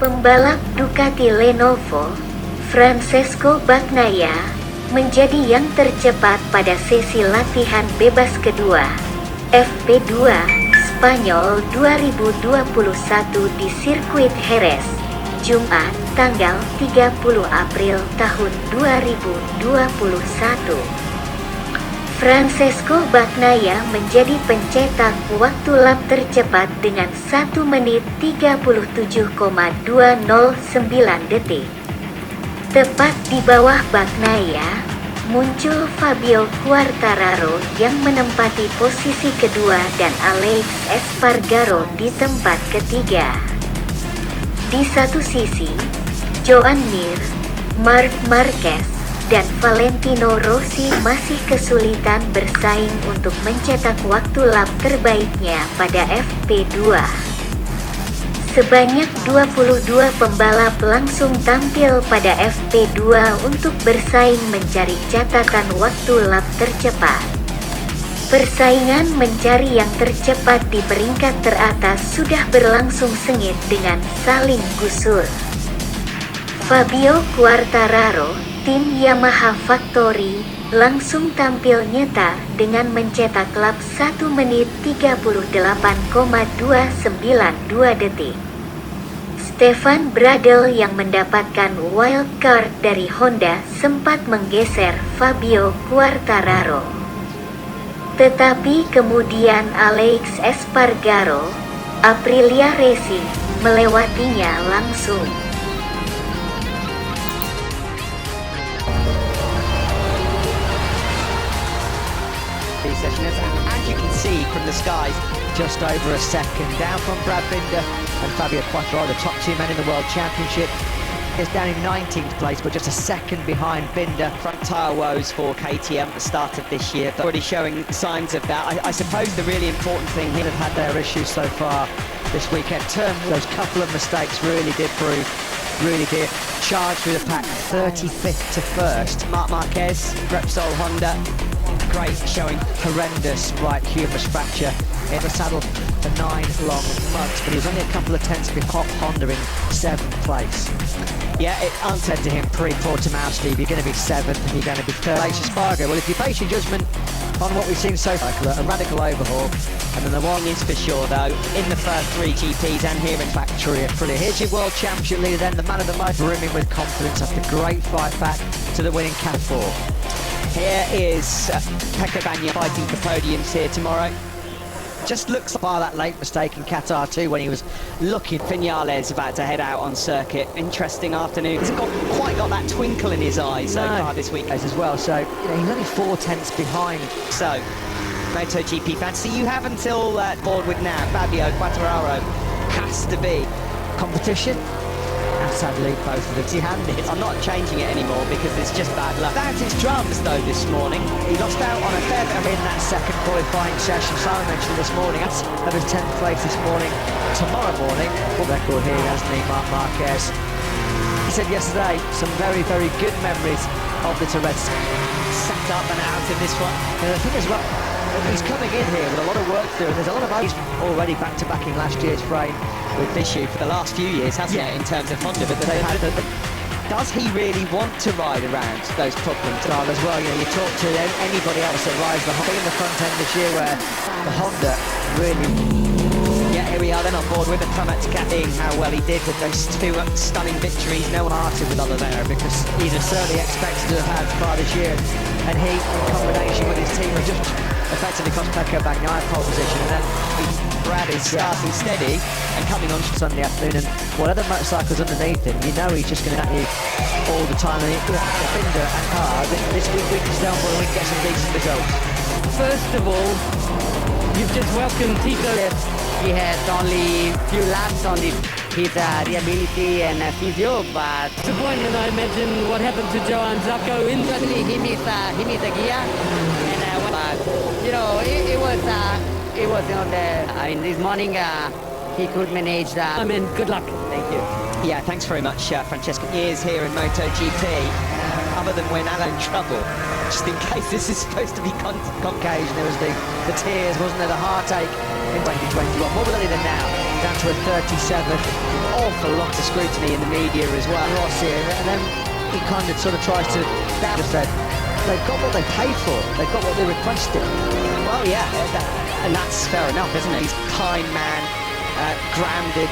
Pembalap Ducati Lenovo, Francesco Bagnaia, menjadi yang tercepat pada sesi latihan bebas kedua FP2 Spanyol 2021 di Sirkuit Jerez, Jumat, tanggal 30 April tahun 2021. Francesco Bagnaia menjadi pencetak waktu lap tercepat dengan 1 menit 37,209 detik. Tepat di bawah Bagnaia, muncul Fabio Quartararo yang menempati posisi kedua dan Aleix Espargaro di tempat ketiga. Di satu sisi, Joan Mir, Marc Marquez, dan Valentino Rossi masih kesulitan bersaing untuk mencetak waktu lap terbaiknya pada FP2. Sebanyak 22 pembalap langsung tampil pada FP2 untuk bersaing mencari catatan waktu lap tercepat. Persaingan mencari yang tercepat di peringkat teratas sudah berlangsung sengit dengan saling gusur. Fabio Quartararo, tim Yamaha Factory, langsung tampil nyata dengan mencetak lap 1 menit 38,292 detik. Stefan Bradl yang mendapatkan wild card dari Honda sempat menggeser Fabio Quartararo. Tetapi kemudian Aleix Espargaro, Aprilia Racing, melewatinya langsung. As you can see from the skies, just over a second down from Brad Binder and Fabio Quartararo, the top two men in the World Championship. Is down in 19th place, but just a second behind Binder. Front tyre woes for KTM at the start of this year, but already showing signs of that. I suppose the really important thing here Have had their issues so far this weekend. Those couple of mistakes really did prove, really did charge through the pack. 35th to 1st. Marc Marquez, Repsol Honda, great showing. Horrendous right humerus fracture in the saddle for 9 long months, but he was only a couple of tenths behind Honda in 7th place. Yeah, it answered Said to him pre-Portimao, Steve, you're going to be 7th and you're going to be 3rd. Aleix Espargaro, well, if you base your judgment on what we've seen so far, a radical overhaul, and then the one is for sure though, in the first 3 GPs and here in factory at Aprilia. Here's your World Championship leader then, the man of the match, brimming with confidence after great fight back to the winning Cat 4. Here is Francesco Bagnaia fighting for podiums here tomorrow. Just looks like that late mistake in Qatar too when he was looking. Viñales about to head out on circuit. Interesting afternoon. He's quite got that twinkle in his eye so far this week as well. So he's only 4 tenths behind. So Motogp fans, so you have until board with now. Fabio Quartararo has to be competition. And sadly, both of them empty-handed. I'm not changing it anymore because it's just bad luck. Without his drums though this morning, he lost out on a fair bit in that second qualifying session. Simon mentioned this morning, that was 10th place this morning. Tomorrow morning, full record here, hasn't he, Marc Marquez? He said yesterday, some very, very good memories of the Jerez. Sat up and out in this one. And the thing as well, he's coming in here with a lot of work to do, and there's a lot of he's already back-to-backing last year's frame with this issue for the last few years, hasn't it, in terms of Honda? But does he really want to ride around those problems as well? You know, you talk to anybody else that rides the Honda in the front end this year, where the Honda really. Yeah, here we are then on board with the Tepat, seeing how well he did with those 2 stunning victories. No one hearted with Oliveira because he's certainly expected to have had far this year, and he, in combination with his team, have just effectively cost Francesco Bagnaia pole position, and then Brad is starting steady and coming on Sunday afternoon, and whatever motorcycle's underneath him, you know he's just going to at you all the time. And Binder and Carr, this week we can stay on board and we can get some decent results. First of all, you've just welcomed Tito. He has only few laps on his reliability and physio, but disappointment, I imagine, what happened to Joan Zarco in he missed a gear, and but you know it was in this morning he could manage that. I mean, good luck. Thank you. Yeah, thanks very much, Francesco. Years here in MotoGP, other than when Alan trouble, just in case this is supposed to be contagion. There was the tears, wasn't there? The heartache in 2021. What will it in now? down to a 37th. Awful lot of scrutiny in the media as well. Rossi, and then he kind of sort of tries to just said they've got what they paid for, they've got what they requested. Well, yeah, and that's fair enough, isn't it? He's a kind man, grounded.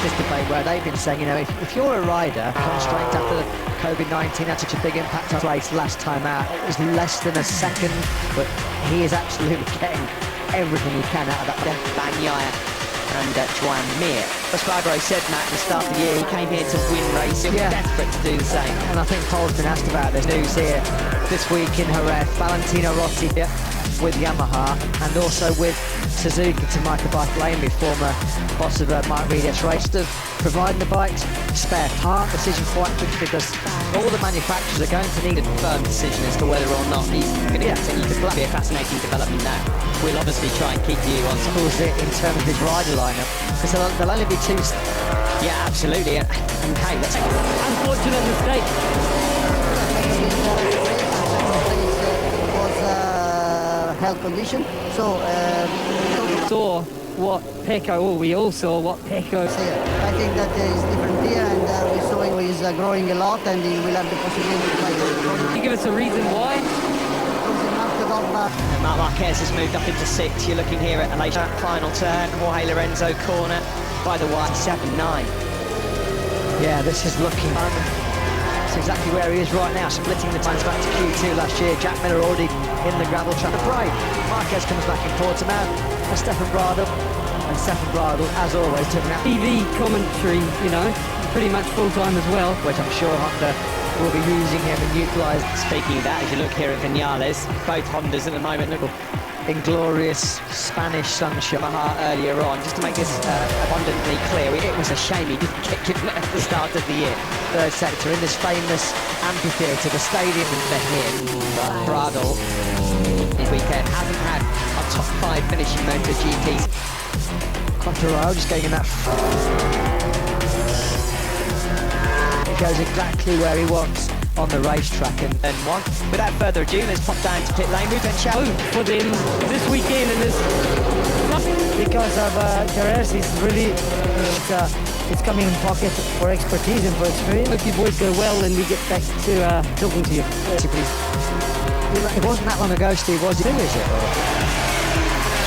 This debate where they've been saying, you know, if you're a rider constrained after COVID-19 had such a big impact on race last time out, it was less than a second, but he is absolutely getting everything he can out of that. Bagnaia and Joan Mir. Espargaro said, Matt, at the start of the year, he came here to win races. He was desperate to do the same. And I think Paul's been asked about this news here this week in Jerez. Valentino Rossi with Yamaha and also with Suzuki to Michael Bartolomei, former boss of Marc Marquez race, of providing the bikes spare part decision quite quickly, because all the manufacturers are going to need a firm decision as to whether or not he's going to continue to play. Be a fascinating development now. We'll obviously try and keep you on schools in terms of his rider lineup, because there'll only be two. Yeah, absolutely. And hey, that's Unfortunate mistake. Health condition, so Saw what Pecco, we all saw what Pecco. I think that is different here, and we saw he's growing a lot, and he will have the possibility to fight. Can you give us a reason why? Marc Marquez has moved up into 6th. You're looking here at Aleix, final turn, Jorge Lorenzo corner by the wide 7-9. Yeah, this is looking. That's exactly where he is right now, splitting the times back to Q2 last year. Jack Miller already in the gravel trap. The break. Marquez comes back in Portimao, and Stefan Bradl. And Stefan Bradl, as always, took an TV commentary, you know, pretty much full-time as well. which I'm sure Honda will be using him and utilised. Speaking of that, as you look here at Vinales, both Hondas at the moment look Inglorious Spanish sunshine. Yamaha earlier on, just to make this abundantly clear, it was a shame he didn't get given it at the start of the year. Third sector in this famous amphitheatre, the stadium For him, Bradl this weekend hasn't had a top 5 finish in MotoGP. Quartararo just going in that. It goes exactly where he wants on the racetrack, and And one. Without further ado, let's pop down to pit lane. We've been shouting For them this weekend and this. Because of Jerez, he's really it's coming in pocket for expertise and for experience. Hope you boys go well and we get back to talking to you. it wasn't that long ago, Steve, was it? Who is it?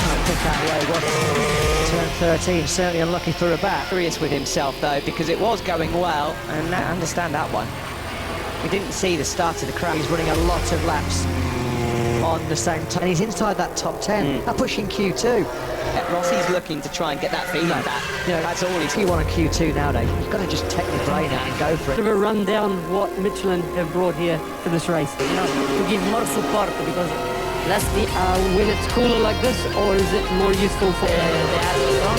I think that way was turn 13, certainly unlucky for a bat. furious with himself though, because it was going well, and I understand that one. We didn't see the start of the crowd. He's running a lot of laps on the same time, and he's inside that top 10, pushing Q2. Rossi's looking to try and get that feeling back. You know, That's all he's. if you want a Q2 nowadays, you've got to just take your brain out and go for Bit it. of a rundown what Michelin have brought here for this race. You know, to give more support, because lastly, When it's cooler like this, or is it more useful for? they are strong.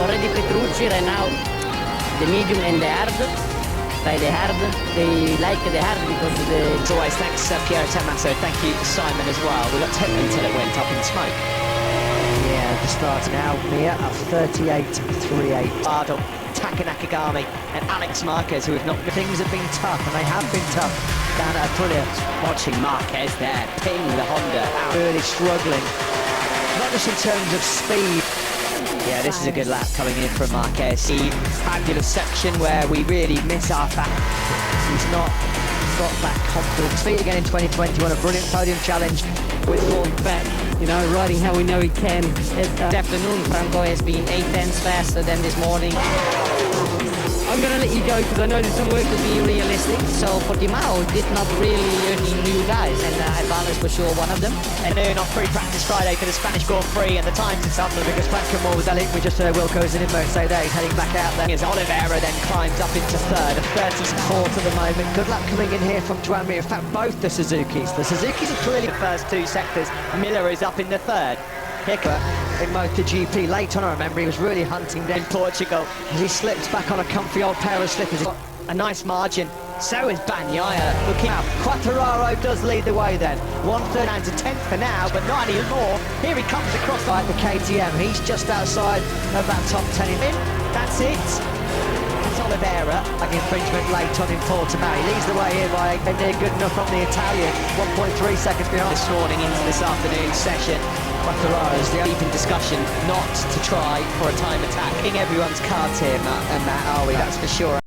Already Petrucci ran out the medium and the hard. By the hard, they like the hard because the. As always, thanks Piero Tommaso. Thank you Simon as well. We got 10 until it went up in smoke. Yeah, the start now, Mir at 38.38. Bardal, Taka Nakagami and Aleix Marquez, who have not. Things have been tough, and they have been tough down at Aprilia. Watching Marquez there, ping the Honda out. Really struggling, not just in terms of speed. Yeah, this is a good lap coming in from Marquez. The fabulous section where we really miss our back. He's not got that confidence. Speed again in 2020, won a brilliant podium challenge With fall back, you know, riding how we know he can. This afternoon, Franco has been 8 tenths faster than this morning. I'm going to let you go because I know there's some work To be realistic, so Portimao did not really any new guys, and Ivan is for sure one of them. And noon on free practice Friday for the Spanish Grand Prix, and the times it's up because Franco Moore was we just heard Wilco's in Mercedes heading back out there. as Oliveira then climbs up into third, a 34th at the moment. Good luck coming in here from Joan Mir. In fact, both the Suzukis. The Suzukis are clearly the first 2 sectors. Miller is up in the third. Hickler in Motogp. Late on, I remember, he was really hunting down in Portugal. as he slips back on a comfy old pair of slippers. A nice margin. So is Bagnaia looking Now, out. Quattararo does lead the way then. 1/3 down to 10th for now, but not anymore. Here he comes across Like the KTM, he's just outside of that top 10. in. That's it. It's Oliveira, like infringement late on in Portimao. He leads the way here by near good enough from the Italian, 1.3 seconds behind. This morning into this afternoon's session, Quartararo's the deep in discussion not to try for a time attack. In everyone's cards here, Matt, are we? That's for sure.